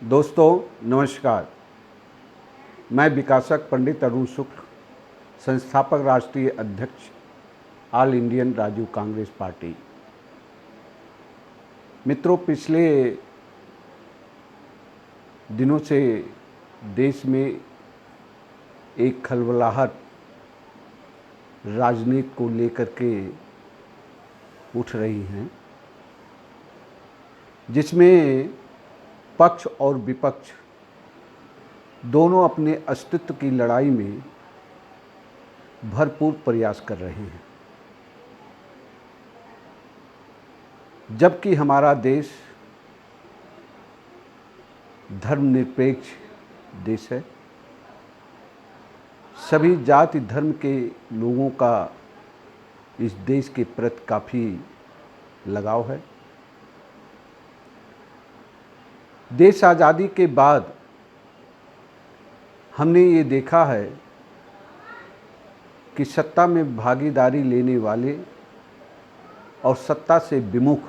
दोस्तों नमस्कार। मैं विकासक पंडित अरुण शुक्ल, संस्थापक राष्ट्रीय अध्यक्ष all Indian Rajiv Congress party. मित्रों, पिछले दिनों से देश में एक खलबलाहट राजनीति को लेकर के उठ रही है, जिसमें पक्ष और विपक्ष दोनों अपने अस्तित्व की लड़ाई में भरपूर प्रयास कर रहे हैं। जबकि हमारा देश धर्मनिरपेक्ष देश है, सभी जाति धर्म के लोगों का इस देश के प्रति काफ़ी लगाव है। देश आज़ादी के बाद हमने ये देखा है कि सत्ता में भागीदारी लेने वाले और सत्ता से विमुख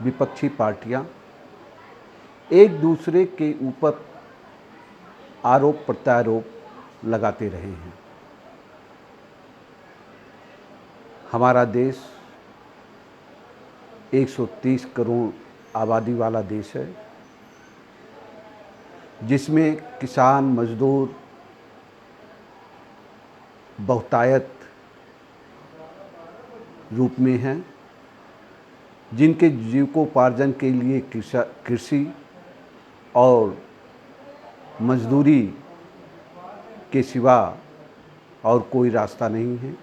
विपक्षी पार्टियां एक दूसरे के ऊपर आरोप प्रत्यारोप लगाते रहे हैं। हमारा देश 130 करोड़ आबादी वाला देश है, जिसमें किसान मजदूर बहुतायत रूप में हैं, जिनके जीविकोपार्जन के लिए कृषि और मजदूरी के सिवा और कोई रास्ता नहीं है।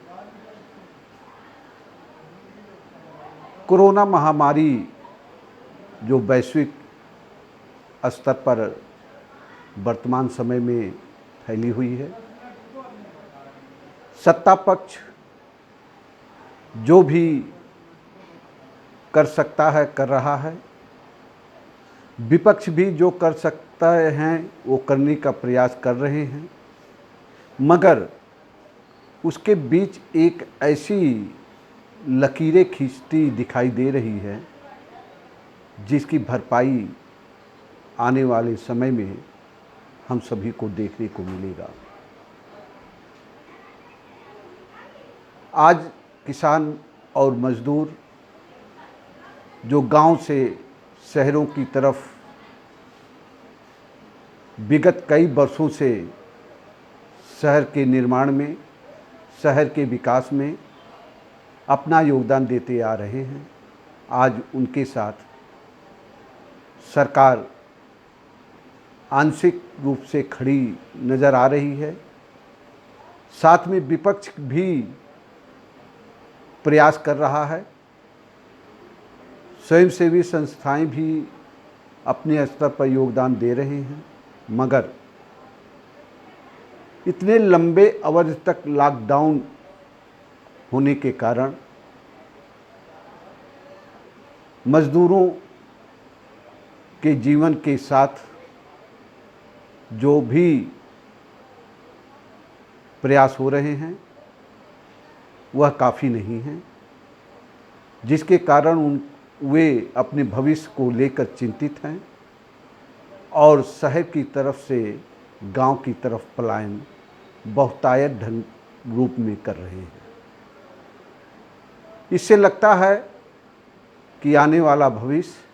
कोरोना महामारी जो वैश्विक स्तर पर वर्तमान समय में फैली हुई है, सत्ता पक्ष जो भी कर सकता है कर रहा है, विपक्ष भी जो कर सकता है वो करने का प्रयास कर रहे हैं, मगर उसके बीच एक ऐसी लकीरें खींचती दिखाई दे रही है जिसकी भरपाई आने वाले समय में हम सभी को देखने को मिलेगा। आज किसान और मजदूर जो गांव से शहरों की तरफ विगत कई वर्षों से शहर के निर्माण में, शहर के विकास में अपना योगदान देते आ रहे हैं, आज उनके साथ सरकार आंशिक रूप से खड़ी नज़र आ रही है। साथ में विपक्ष भी प्रयास कर रहा है, स्वयंसेवी संस्थाएं भी अपने स्तर पर योगदान दे रहे हैं, मगर इतने लंबे अवधि तक लॉकडाउन होने के कारण मजदूरों के जीवन के साथ जो भी प्रयास हो रहे हैं वह काफ़ी नहीं है, जिसके कारण वे अपने भविष्य को लेकर चिंतित हैं और शहर की तरफ से गांव की तरफ पलायन बहुतायत ढंग रूप में कर रहे हैं। इससे लगता है कि आने वाला भविष्य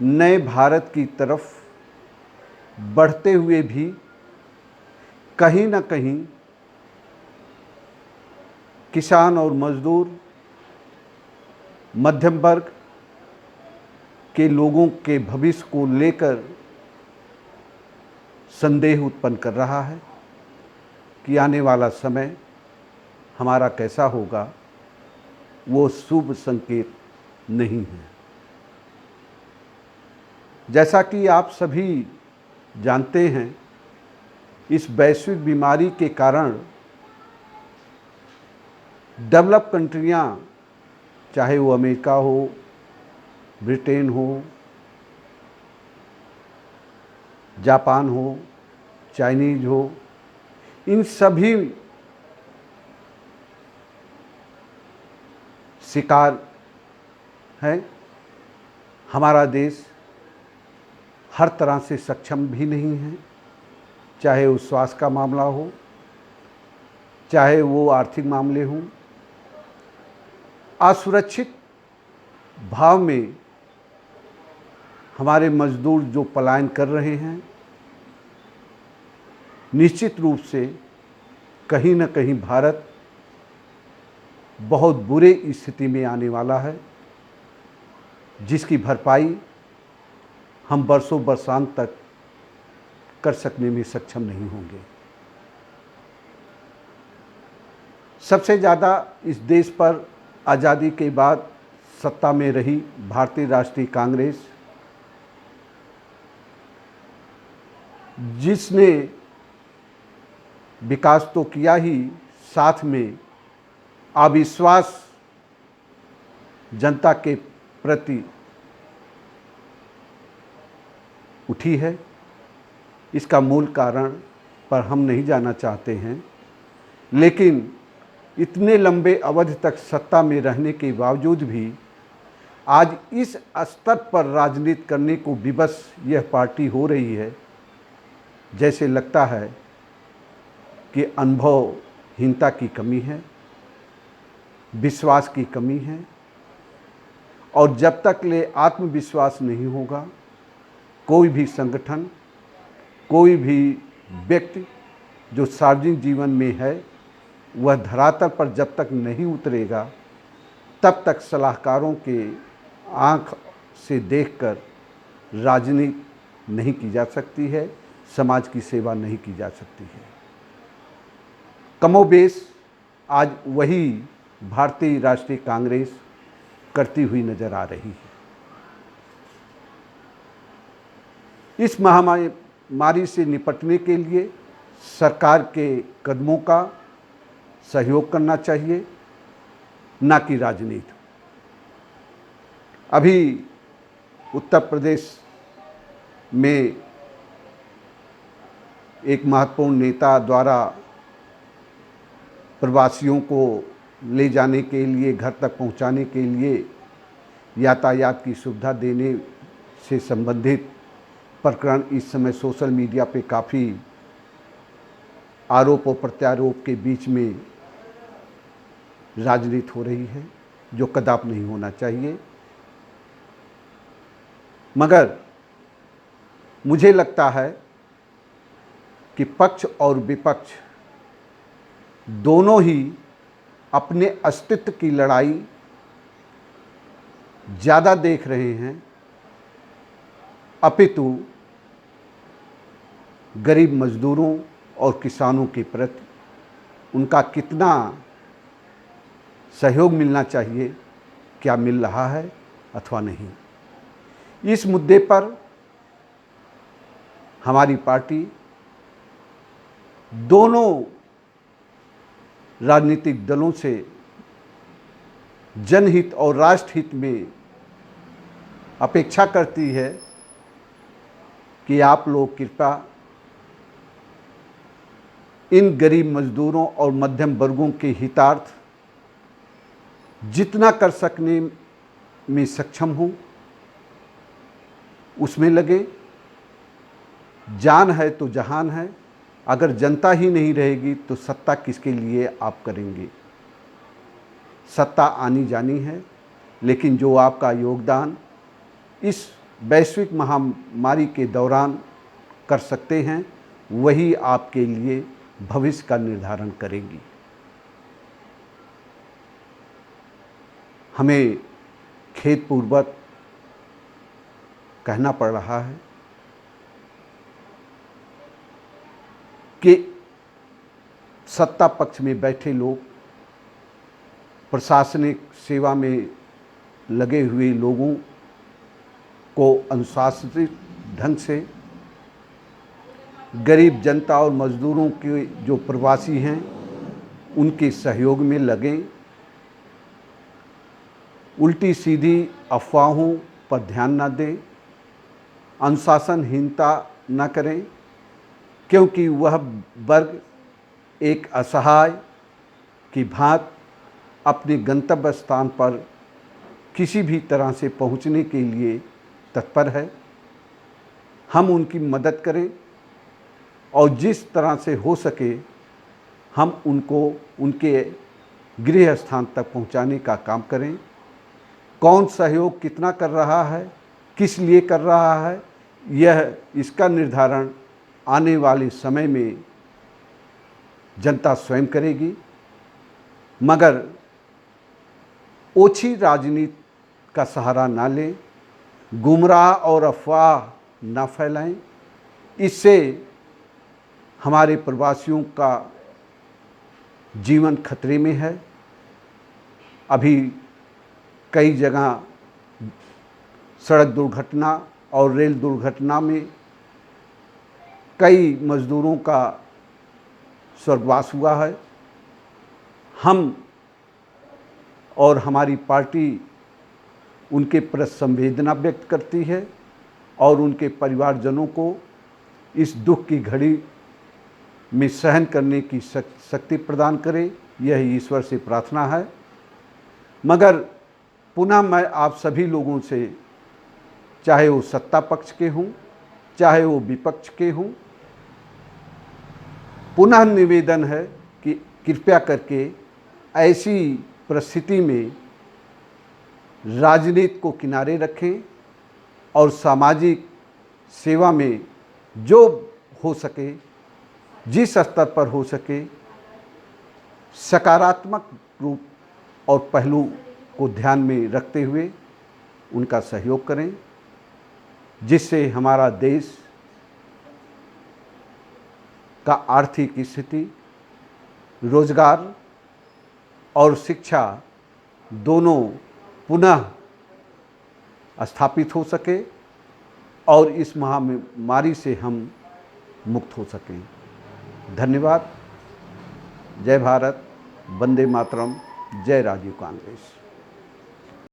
नए भारत की तरफ बढ़ते हुए भी कहीं न कहीं किसान और मजदूर, मध्यम वर्ग के लोगों के भविष्य को लेकर संदेह उत्पन्न कर रहा है कि आने वाला समय हमारा कैसा होगा, वो शुभ संकेत नहीं है। जैसा कि आप सभी जानते हैं, इस वैश्विक बीमारी के कारण डेवलप कंट्रियां, चाहे वो अमेरिका हो, ब्रिटेन हो, जापान हो, चाइनीज हो, इन सभी शिकार है। हमारा देश हर तरह से सक्षम भी नहीं हैं, चाहे वो स्वास्थ्य का मामला हो, चाहे वो आर्थिक मामले हों। असुरक्षित भाव में हमारे मजदूर जो पलायन कर रहे हैं, निश्चित रूप से कहीं न कहीं भारत बहुत बुरे स्थिति में आने वाला है, जिसकी भरपाई हम बरसों बरसांत तक कर सकने में सक्षम नहीं होंगे। सबसे ज़्यादा इस देश पर आज़ादी के बाद सत्ता में रही भारतीय राष्ट्रीय कांग्रेस, जिसने विकास तो किया ही, साथ में अविश्वास जनता के प्रति उठी है। इसका मूल कारण पर हम नहीं जाना चाहते हैं, लेकिन इतने लंबे अवधि तक सत्ता में रहने के बावजूद भी आज इस स्तर पर राजनीति करने को विवश यह पार्टी हो रही है, जैसे लगता है कि अनुभवहीनता की कमी है, विश्वास की कमी है। और जब तक ले आत्मविश्वास नहीं होगा, कोई भी संगठन, कोई भी व्यक्ति जो सार्वजनिक जीवन में है, वह धरातल पर जब तक नहीं उतरेगा, तब तक सलाहकारों के आँख से देखकर राजनीति नहीं की जा सकती है, समाज की सेवा नहीं की जा सकती है। कमोबेश आज वही भारतीय राष्ट्रीय कांग्रेस करती हुई नजर आ रही है। इस महामारी से निपटने के लिए सरकार के कदमों का सहयोग करना चाहिए, ना कि राजनीति। अभी उत्तर प्रदेश में एक महत्वपूर्ण नेता द्वारा प्रवासियों को ले जाने के लिए, घर तक पहुंचाने के लिए यातायात की सुविधा देने से संबंधित प्रकरण इस समय सोशल मीडिया पे काफ़ी आरोप और प्रत्यारोप के बीच में राजनीति हो रही है, जो कदापि नहीं होना चाहिए। मगर मुझे लगता है कि पक्ष और विपक्ष दोनों ही अपने अस्तित्व की लड़ाई ज़्यादा देख रहे हैं, अपितु गरीब मजदूरों और किसानों के प्रति उनका कितना सहयोग मिलना चाहिए, क्या मिल रहा है अथवा नहीं। इस मुद्दे पर हमारी पार्टी दोनों राजनीतिक दलों से जनहित और राष्ट्रहित में अपेक्षा करती है कि आप लोग कृपया इन गरीब मजदूरों और मध्यम वर्गों के हितार्थ जितना कर सकने में सक्षम हो उसमें लगे। जान है तो जहान है, अगर जनता ही नहीं रहेगी तो सत्ता किसके लिए आप करेंगे। सत्ता आनी जानी है, लेकिन जो आपका योगदान इस वैश्विक महामारी के दौरान कर सकते हैं, वही आपके लिए भविष्य का निर्धारण करेंगी। हमें खेदपूर्वक कहना पड़ रहा है कि सत्ता पक्ष में बैठे लोग प्रशासनिक सेवा में लगे हुए लोगों को अनुशासित ढंग से गरीब जनता और मजदूरों के जो प्रवासी हैं उनके सहयोग में लगें, उल्टी सीधी अफवाहों पर ध्यान न दें, अनुशासनहीनता न करें, क्योंकि वह वर्ग एक असहाय की भांति अपने गंतव्य स्थान पर किसी भी तरह से पहुंचने के लिए तत्पर है। हम उनकी मदद करें और जिस तरह से हो सके हम उनको उनके गृह स्थान तक पहुंचाने का काम करें। कौन सहयोग कितना कर रहा है, किस लिए कर रहा है, यह इसका निर्धारण आने वाले समय में जनता स्वयं करेगी। मगर ओछी राजनीति का सहारा ना लें, गुमराह और अफवाह ना फैलाएं। इससे हमारे प्रवासियों का जीवन खतरे में है। अभी कई जगह सड़क दुर्घटना और रेल दुर्घटना में कई मज़दूरों का स्वर्गवास हुआ है। हम और हमारी पार्टी उनके प्रति संवेदना व्यक्त करती है और उनके परिवारजनों को इस दुख की घड़ी में सहन करने की शक्ति प्रदान करे, यह ईश्वर से प्रार्थना है। मगर पुनः मैं आप सभी लोगों से, चाहे वो सत्ता पक्ष के हों चाहे वो विपक्ष के हों, पुनः निवेदन है कि कृपया करके ऐसी परिस्थिति में राजनीति को किनारे रखें और सामाजिक सेवा में जो हो सके, जिस स्तर पर हो सके, सकारात्मक रूप और पहलू को ध्यान में रखते हुए उनका सहयोग करें, जिससे हमारा देश का आर्थिक स्थिति, रोजगार और शिक्षा दोनों पुनः स्थापित हो सके और इस महामारी से हम मुक्त हो सकें। धन्यवाद। जय भारत, वंदे मातरम, जय राजीव कांग्रेस।